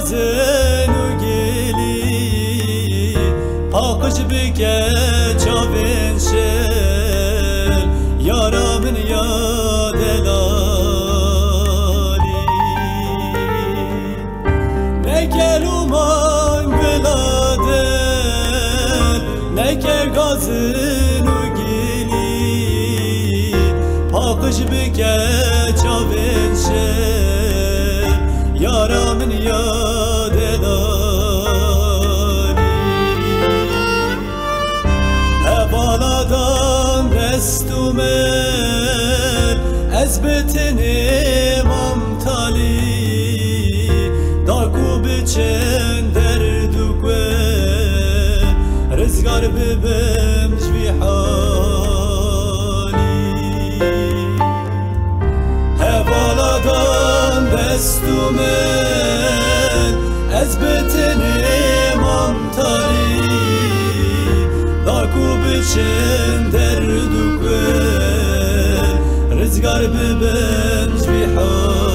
Gazenu geli Pakıç bike çavin şel Yaramın ya delali Ne keluman güladel Ne ke gazenu geli Pakıç bike çavin şel Yaramın ya دستومل از بتنم امتالی داکو بچن دردوکوه رزگار ببم جوی حالی هوالادان دستومل از بتنم امتالی داکو بچن رزقار ببنج في حالي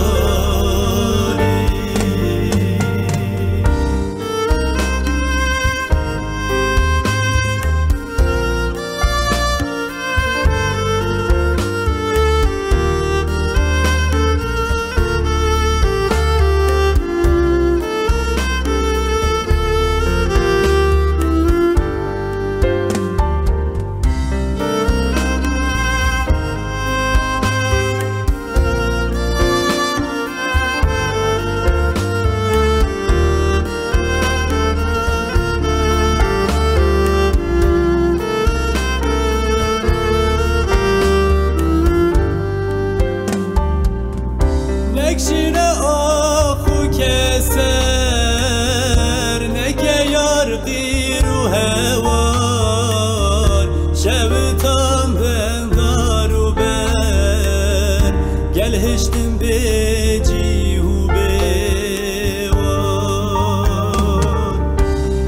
Nekşine akhu keser Neke yar qiru hevar Şevitan ben daru ber Gel hiştim becihu bevar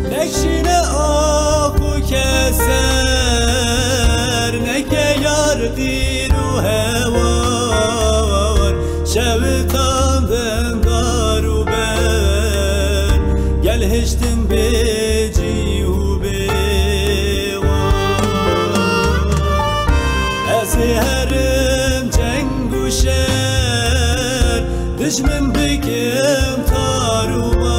Nekşine akhu keser Neke yar qiru hevar Şevitan ben daru ber Gel hiştim becihu bevar Eziherim cengu şer Düşmün bikim tarumar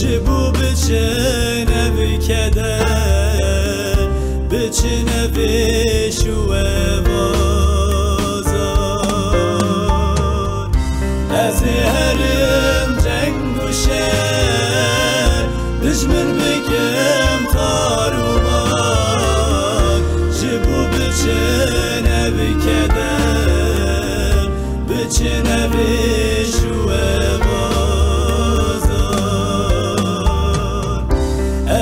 Jibu biçin evi keder Biçin evi şu Eziherim cengu şer Düşmün bikim tarumar Jibu biçin evi keder Biçin evi şu evazar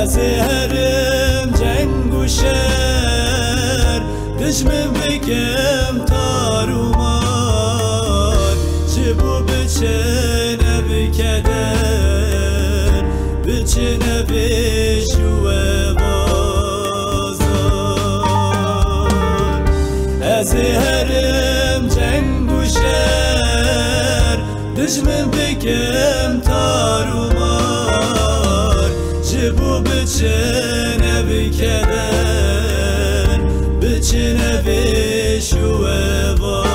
Eziherim cengu şer Düşmün bikim tarumar Jibu biçin evi keder Biçin evi şu evazar Eziherim cengu şer Düşmün bikim tarumar Jibu biçin evi keder Biçin evi şu evazar